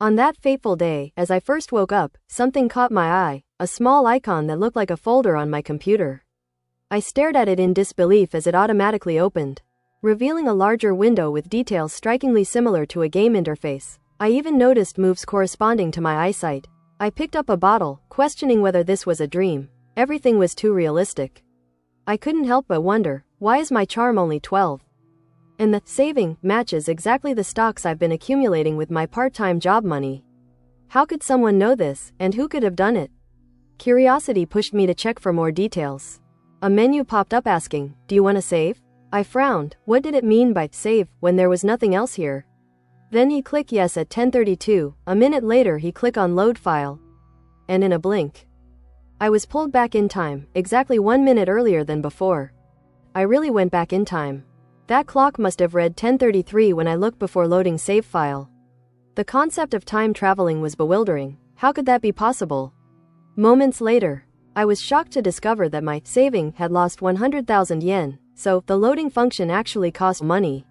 On that fateful day, as I first woke up, something caught my eye, a small icon that looked like a folder on my computer. I stared at it in disbelief as it automatically opened, revealing a larger window with details strikingly similar to a game interface. I even noticed moves corresponding to my eyesight. I picked up a bottle, questioning whether this was a dream. Everything was too realistic. I couldn't help but wonder, why is my charm only 12? And the saving matches exactly the stocks I've been accumulating with my part-time job money. How could someone know this, and who could have done it? Curiosity pushed me to check for more details. A menu popped up asking, "Do you want to save?" I frowned. What did it mean by save when there was nothing else here? Then he clicked yes at 10:32. A minute later he clicked on load file. And in a blink, I was pulled back in time, exactly 1 minute earlier than before. I really went back in time. That clock must have read 10:33 when I looked before loading save file. The concept of time traveling was bewildering. How could that be possible? Moments later, I was shocked to discover that my saving had lost 100,000 yen, so the loading function actually cost money.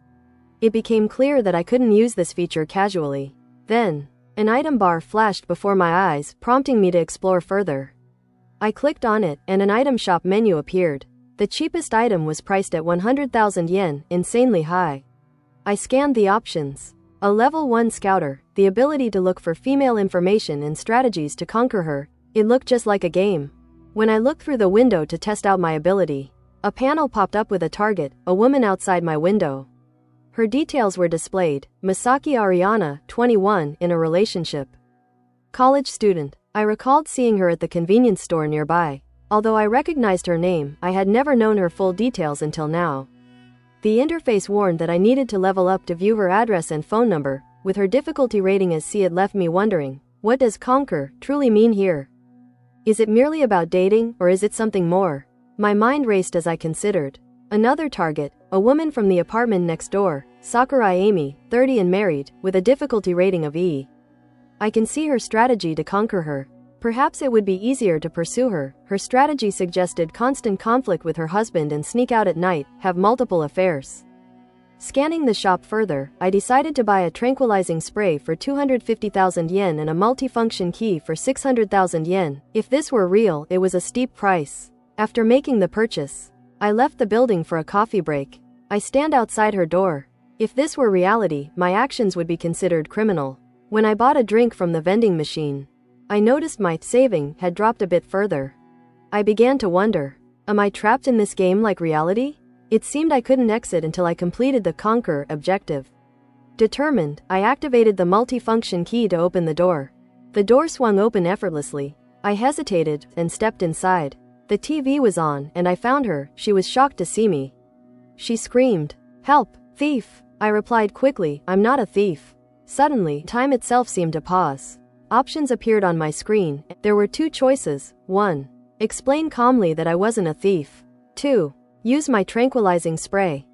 It became clear that I couldn't use this feature casually. Then, an item bar flashed before my eyes, prompting me to explore further. I clicked on it, and an item shop menu appeared. The cheapest item was priced at 100,000 yen, insanely high. I scanned the options. A level 1 scouter, the ability to look for female information and strategies to conquer her. It looked just like a game. When I looked through the window to test out my ability, a panel popped up with a target, a woman outside my window. Her details were displayed. Misaki Ariana, 21, in a relationship. College student. I recalled seeing her at the convenience store nearby. Although I recognized her name, I had never known her full details until now. The interface warned that I needed to level up to view her address and phone number. With her difficulty rating as C, it left me wondering, what does conquer truly mean here? Is it merely about dating, or is it something more? My mind raced as I considered. Another target, a woman from the apartment next door, Sakurai Amy, 30 and married, with a difficulty rating of E. I can see her strategy to conquer her. Perhaps it would be easier to pursue her. Her strategy suggested constant conflict with her husband and sneak out at night, have multiple affairs. Scanning the shop further, I decided to buy a tranquilizing spray for 250,000 yen and a multifunction key for 600,000 yen. If this were real, it was a steep price. After making the purchase, I left the building for a coffee break. I stand outside her door. If this were reality, my actions would be considered criminal. When I bought a drink from the vending machine, I noticed my saving had dropped a bit further. I began to wonder, am I trapped in this game like reality? It seemed I couldn't exit until I completed the conquer objective. Determined, I activated the multifunction key to open the door. The door swung open effortlessly. I hesitated and stepped inside. The TV was on, and I found her. She was shocked to see me. She screamed, "Help, thief!" I replied quickly, "I'm not a thief." Suddenly, time itself seemed to pause. Options appeared on my screen. There were 2 choices. 1. Explain calmly that I wasn't a thief. 2. Use my tranquilizing spray.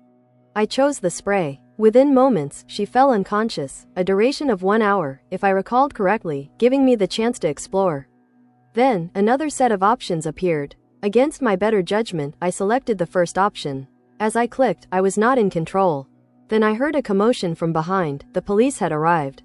I chose the spray. Within moments, she fell unconscious, a duration of 1 hour, if I recalled correctly, giving me the chance to explore. Then, another set of options appeared. Against my better judgment, I selected the first option. As I clicked, I was not in control. Then I heard a commotion from behind. The police had arrived.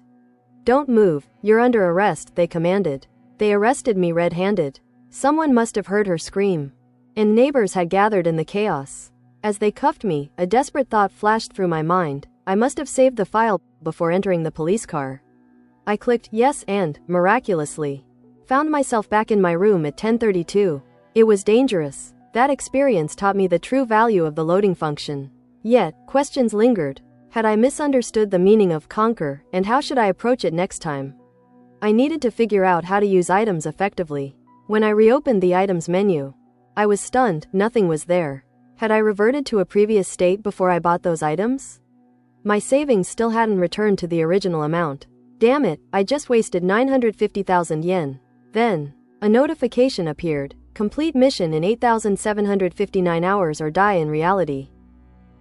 "Don't move, you're under arrest," they commanded. They arrested me red-handed. Someone must have heard her scream. And neighbors had gathered in the chaos. As they cuffed me, a desperate thought flashed through my mind. I must have saved the file before entering the police car. I clicked yes and, miraculously, found myself back in my room at 10:32. It was dangerous. That experience taught me the true value of the loading function. Yet, questions lingered. Had I misunderstood the meaning of conquer, and how should I approach it next time? I needed to figure out how to use items effectively. When I reopened the items menu, I was stunned. Nothing was there. Had I reverted to a previous state before I bought those items? My savings still hadn't returned to the original amount. Damn it, I just wasted 950,000 yen. Then, a notification appeared. Complete mission in 8,759 hours or die in reality.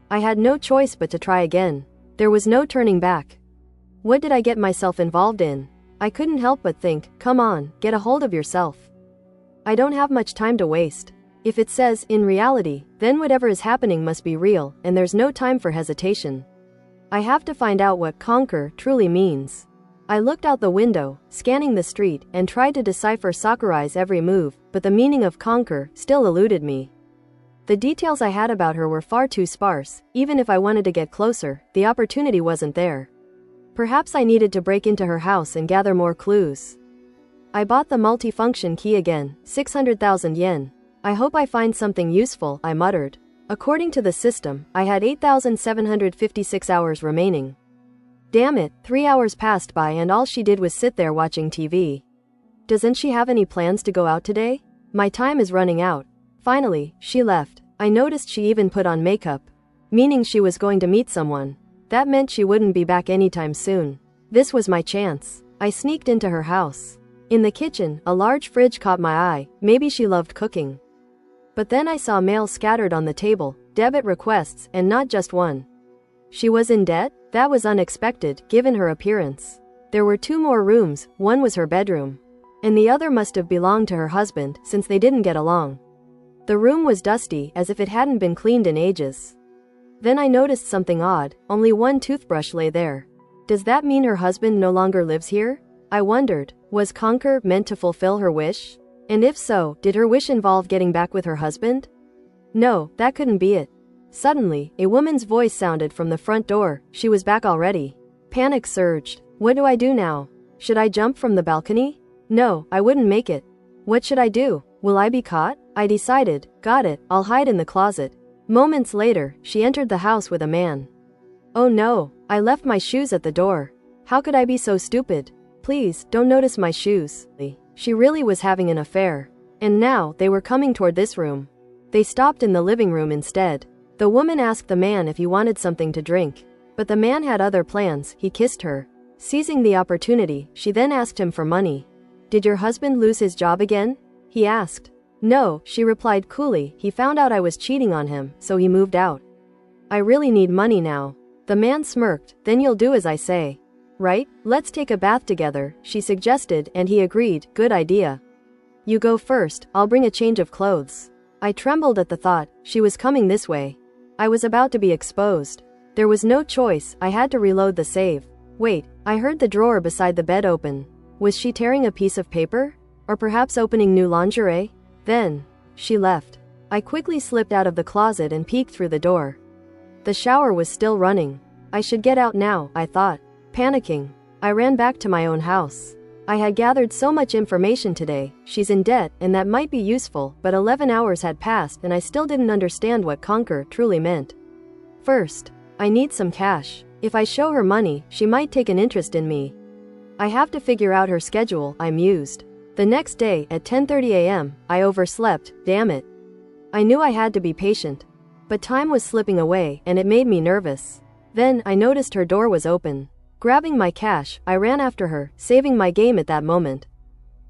I had no choice but to try again. There was no turning back. What did I get myself involved in? I couldn't help but think, come on, get a hold of yourself. I don't have much time to waste. If it says, in reality, then whatever is happening must be real, and there's no time for hesitation. I have to find out what conquer truly means. I looked out the window, scanning the street, and tried to decipher Sakurai's every move, but the meaning of conquer still eluded me. The details I had about her were far too sparse. Even if I wanted to get closer, the opportunity wasn't there. Perhaps I needed to break into her house and gather more clues. I bought the multifunction key again, 600,000 yen. I hope I find something useful, I muttered. According to the system, I had 8,756 hours remaining. Damn it, 3 hours passed by and all she did was sit there watching TV. Doesn't she have any plans to go out today? My time is running out. Finally, she left. I noticed she even put on makeup, meaning she was going to meet someone. That meant she wouldn't be back anytime soon. This was my chance. I sneaked into her house. In the kitchen, a large fridge caught my eye. Maybe she loved cooking. But then I saw mail scattered on the table, debit requests, and not just one. She was in debt? That was unexpected, given her appearance. There were 2 more rooms, one was her bedroom, and the other must have belonged to her husband, since they didn't get along. The room was dusty, as if it hadn't been cleaned in ages. Then I noticed something odd. Only one toothbrush lay there. Does that mean her husband no longer lives here? I wondered. Was conquer meant to fulfill her wish? And if so, did her wish involve getting back with her husband? No, that couldn't be it. Suddenly, a woman's voice sounded from the front door. She was back already. Panic surged. What do I do now? Should I jump from the balcony? No, I wouldn't make it. What should I do? Will I be caught? I decided. Got it, I'll hide in the closet. Moments later, she entered the house with a man. Oh no, I left my shoes at the door. How could I be so stupid? Please, don't notice my shoes. She really was having an affair. And now, they were coming toward this room. They stopped in the living room instead. The woman asked the man if he wanted something to drink. But the man had other plans. He kissed her. Seizing the opportunity, she then asked him for money. Did your husband lose his job again? He asked. No, she replied coolly. He found out I was cheating on him, so he moved out. I really need money now. The man smirked. Then you'll do as I say. Right? Let's take a bath together, she suggested, and he agreed. Good idea. You go first, I'll bring a change of clothes. I trembled at the thought. She was coming this way. I was about to be exposed. There was no choice. I had to reload the save. Wait, I heard the drawer beside the bed open. Was she tearing a piece of paper? Or perhaps opening new lingerie? Then, she left. I quickly slipped out of the closet and peeked through the door. The shower was still running. I should get out now, I thought. Panicking, I ran back to my own house. I had gathered so much information today. She's in debt, and that might be useful, but 11 hours had passed and I still didn't understand what conquer truly meant. First, I need some cash. If I show her money, she might take an interest in me. I have to figure out her schedule, I mused. The next day, at 10:30 a.m., I overslept. Damn it. I knew I had to be patient. But time was slipping away, and it made me nervous. Then, I noticed her door was open. Grabbing my cash, I ran after her, saving my game at that moment.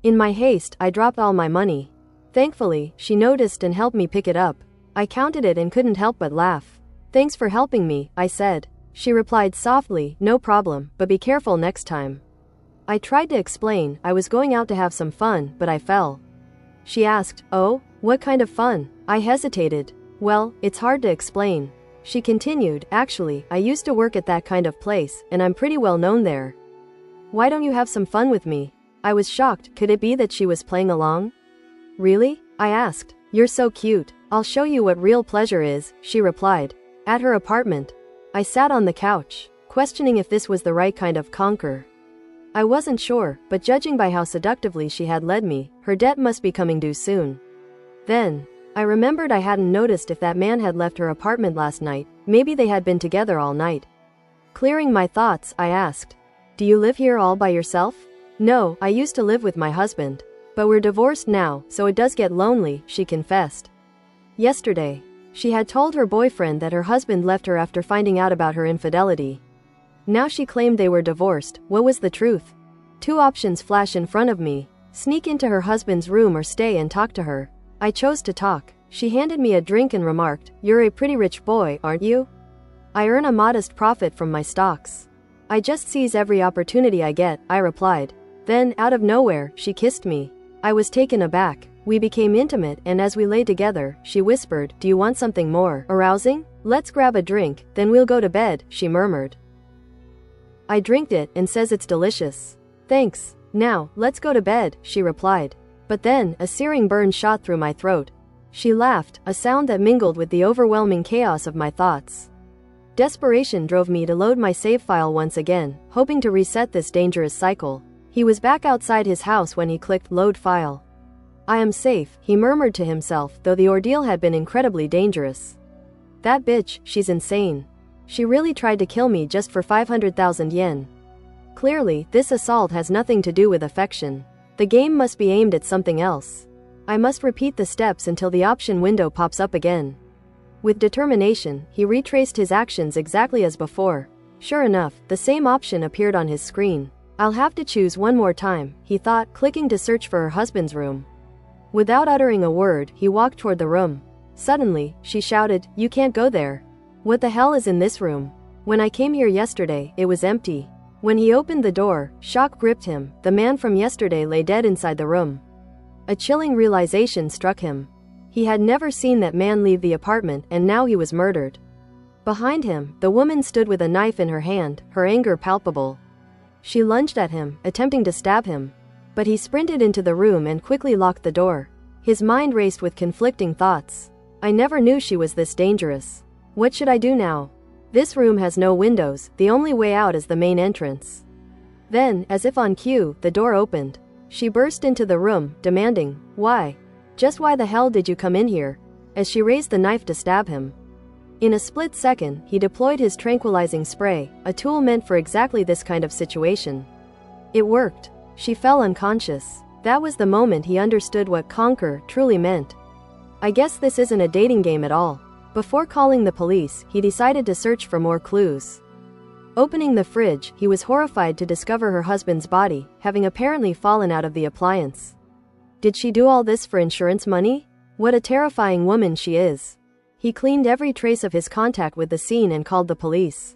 In my haste, I dropped all my money. Thankfully, she noticed and helped me pick it up. I counted it and couldn't help but laugh. Thanks for helping me, I said. She replied softly, no problem, but be careful next time. I tried to explain. I was going out to have some fun, but I fell. She asked, oh, what kind of fun? I hesitated. Well, it's hard to explain. She continued, actually, I used to work at that kind of place, and I'm pretty well known there. Why don't you have some fun with me? I was shocked. Could it be that she was playing along? Really? I asked. You're so cute. I'll show you what real pleasure is, she replied. At her apartment. I sat on the couch, questioning if this was the right kind of conquer. I wasn't sure, but judging by how seductively she had led me, her debt must be coming due soon. Then, I remembered I hadn't noticed if that man had left her apartment last night. Maybe they had been together all night. Clearing my thoughts, I asked, do you live here all by yourself? No, I used to live with my husband. But we're divorced now, so it does get lonely, she confessed. Yesterday, she had told her boyfriend that her husband left her after finding out about her infidelity. Now she claimed they were divorced. What was the truth? 2 options flash in front of me. Sneak into her husband's room or stay and talk to her. I chose to talk. She handed me a drink and remarked, you're a pretty rich boy, aren't you? I earn a modest profit from my stocks. I just seize every opportunity I get, I replied. Then, out of nowhere, she kissed me. I was taken aback. We became intimate, and as we lay together, she whispered, do you want something more arousing? Let's grab a drink, then we'll go to bed, she murmured. I drinked it and says it's delicious. Thanks. Now, let's go to bed, she replied. But then, a searing burn shot through my throat. She laughed, a sound that mingled with the overwhelming chaos of my thoughts. Desperation drove me to load my save file once again, hoping to reset this dangerous cycle. He was back outside his house when he clicked load file. I am safe, he murmured to himself, though the ordeal had been incredibly dangerous. That bitch, she's insane. She really tried to kill me just for 500,000 yen. Clearly, this assault has nothing to do with affection. The game must be aimed at something else. I must repeat the steps until the option window pops up again. With determination, he retraced his actions exactly as before. Sure enough, the same option appeared on his screen. I'll have to choose one more time, he thought, clicking to search for her husband's room. Without uttering a word, he walked toward the room. Suddenly, she shouted, "You can't go there. What the hell is in this room? When I came here yesterday, it was empty." When he opened the door, shock gripped him. The man from yesterday lay dead inside the room. A chilling realization struck him. He had never seen that man leave the apartment, and now he was murdered. Behind him, the woman stood with a knife in her hand, her anger palpable. She lunged at him, attempting to stab him. But he sprinted into the room and quickly locked the door. His mind raced with conflicting thoughts. I never knew she was this dangerous. What should I do now? This room has no windows, the only way out is the main entrance. Then, as if on cue, the door opened. She burst into the room, demanding, "Why? Just why the hell did you come in here?" as she raised the knife to stab him. In a split second, he deployed his tranquilizing spray, a tool meant for exactly this kind of situation. It worked. She fell unconscious. That was the moment he understood what conquer truly meant. I guess this isn't a dating game at all. Before calling the police, he decided to search for more clues. Opening the fridge, he was horrified to discover her husband's body, having apparently fallen out of the appliance. Did she do all this for insurance money? What a terrifying woman she is. He cleaned every trace of his contact with the scene and called the police.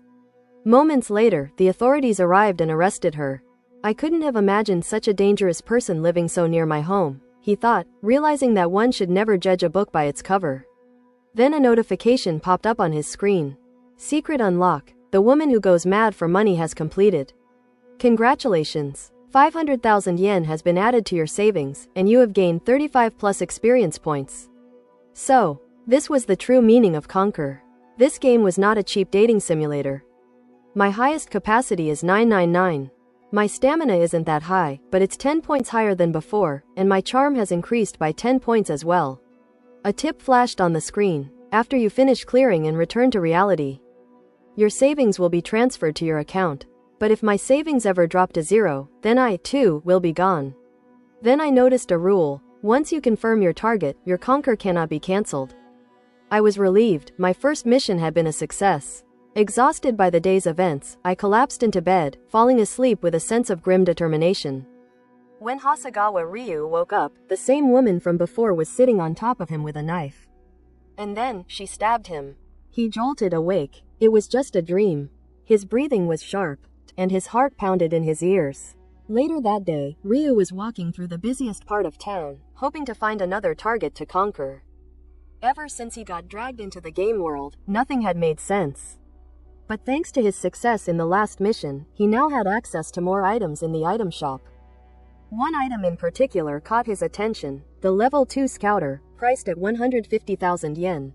Moments later, the authorities arrived and arrested her. I couldn't have imagined such a dangerous person living so near my home, he thought, realizing that one should never judge a book by its cover. Then a notification popped up on his screen. Secret unlock. The woman who goes mad for money has completed. Congratulations. 500,000 yen has been added to your savings, and you have gained 35 plus experience points. So, this was the true meaning of Conquer. This game was not a cheap dating simulator. My highest capacity is 999. My stamina isn't that high, but it's 10 points higher than before, and my charm has increased by 10 points as well. A tip flashed on the screen. After you finish clearing and return to reality, your savings will be transferred to your account. But if my savings ever drop to 0, then I, too, will be gone. Then I noticed a rule. Once you confirm your target, your conquer cannot be cancelled. I was relieved. My first mission had been a success. Exhausted by the day's events, I collapsed into bed, falling asleep with a sense of grim determination. When Hasegawa Ryu woke up, the same woman from before was sitting on top of him with a knife. And then, she stabbed him. He jolted awake. It was just a dream. His breathing was sharp, and his heart pounded in his ears. Later that day, Ryu was walking through the busiest part of town, hoping to find another target to conquer. Ever since he got dragged into the game world, nothing had made sense. But thanks to his success in the last mission, he now had access to more items in the item shop. One item in particular caught his attention, the level 2 scouter, priced at 150,000 yen.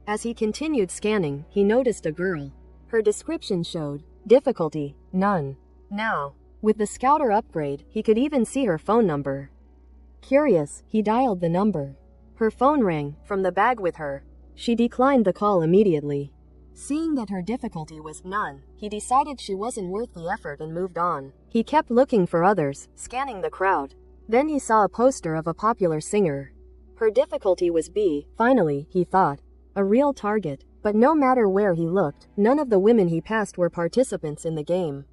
As he continued scanning, he noticed a girl. Her description showed, difficulty, none. Now, with the scouter upgrade, he could even see her phone number. Curious, he dialed the number. Her phone rang, from the bag with her. She declined the call immediately. Seeing that her difficulty was none, he decided she wasn't worth the effort and moved on. He kept looking for others, scanning the crowd. Then he saw a poster of a popular singer. Her difficulty was B, finally, he thought. A real target. But no matter where he looked, none of the women he passed were participants in the game.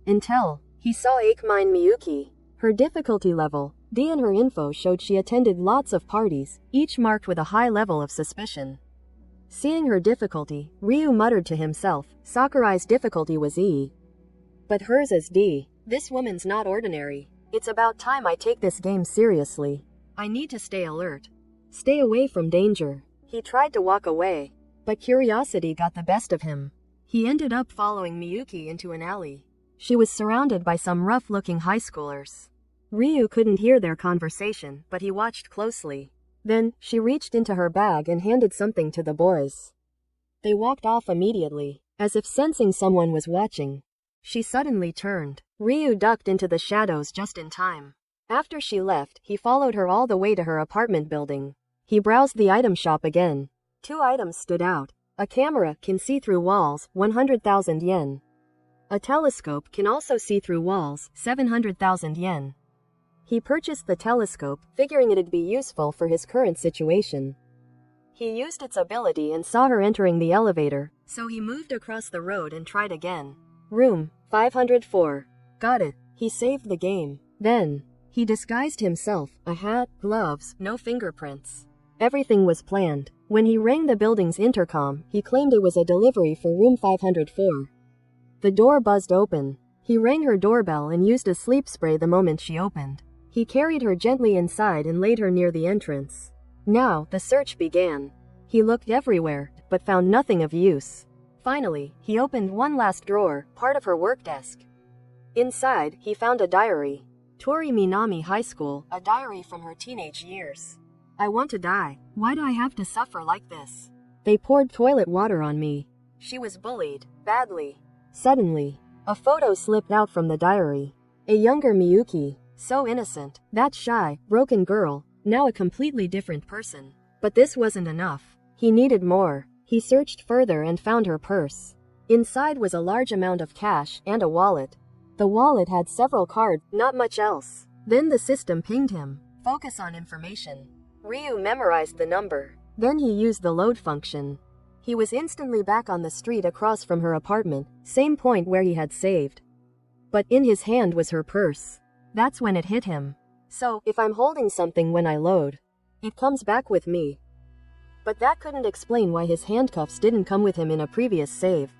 Until he saw Akemine Miyuki. Her difficulty level, D, and her info showed she attended lots of parties, each marked with a high level of suspicion. Seeing her difficulty, Ryu muttered to himself, Sakurai's difficulty was E. But hers is D. This woman's not ordinary. It's about time I take this game seriously. I need to stay alert. Stay away from danger. He tried to walk away, but curiosity got the best of him. He ended up following Miyuki into an alley. She was surrounded by some rough-looking high schoolers. Ryu couldn't hear their conversation, but he watched closely. Then, she reached into her bag and handed something to the boys. They walked off immediately, as if sensing someone was watching. She suddenly turned. Ryu ducked into the shadows just in time. After she left, he followed her all the way to her apartment building. He browsed the item shop again. 2 items stood out. A camera can see through walls, 100,000 yen. A telescope can also see through walls, 700,000 yen. He purchased the telescope, figuring it'd be useful for his current situation. He used its ability and saw her entering the elevator, so he moved across the road and tried again. Room 504. Got it. He saved the game. Then, he disguised himself, a hat, gloves, no fingerprints. Everything was planned. When he rang the building's intercom, he claimed it was a delivery for room 504. The door buzzed open. He rang her doorbell and used a sleep spray the moment she opened. He carried her gently inside and laid her near the entrance. Now, the search began. He looked everywhere, but found nothing of use. Finally, he opened one last drawer, part of her work desk. Inside, he found a diary. Tori Minami High School, a diary from her teenage years. I want to die. Why do I have to suffer like this? They poured toilet water on me. She was bullied, badly. Suddenly, a photo slipped out from the diary. A younger Miyuki, so innocent, that shy, broken girl, now a completely different person. But this wasn't enough. He needed more. He searched further and found her purse. Inside was a large amount of cash and a wallet. The wallet had several cards, not much else. Then the system pinged him. Focus on information. Ryu memorized the number. Then he used the load function. He was instantly back on the street across from her apartment, same point where he had saved. But in his hand was her purse. That's when it hit him. So, if I'm holding something when I load, it comes back with me. But that couldn't explain why his handcuffs didn't come with him in a previous save.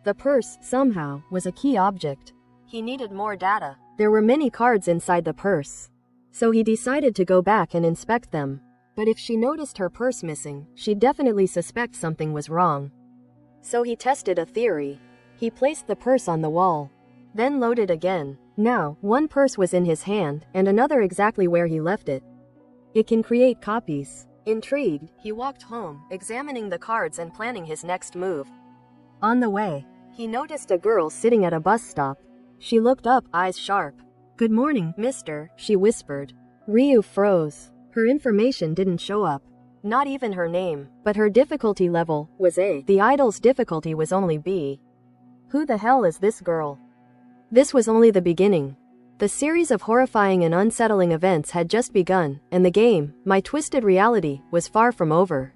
The purse, somehow, was a key object. He needed more data. There were many cards inside the purse. So he decided to go back and inspect them. But if she noticed her purse missing, she'd definitely suspect something was wrong. So he tested a theory. He placed the purse on the wall. Then loaded again. Now, one purse was in his hand, and another exactly where he left it. It can create copies. Intrigued, he walked home, examining the cards and planning his next move. On the way, he noticed a girl sitting at a bus stop. She looked up, eyes sharp. "Good morning, mister," she whispered. Ryu froze. Her information didn't show up. Not even her name, but her difficulty level was A. The idol's difficulty was only B. Who the hell is this girl? This was only the beginning. The series of horrifying and unsettling events had just begun, and the game, My Twisted Reality, was far from over.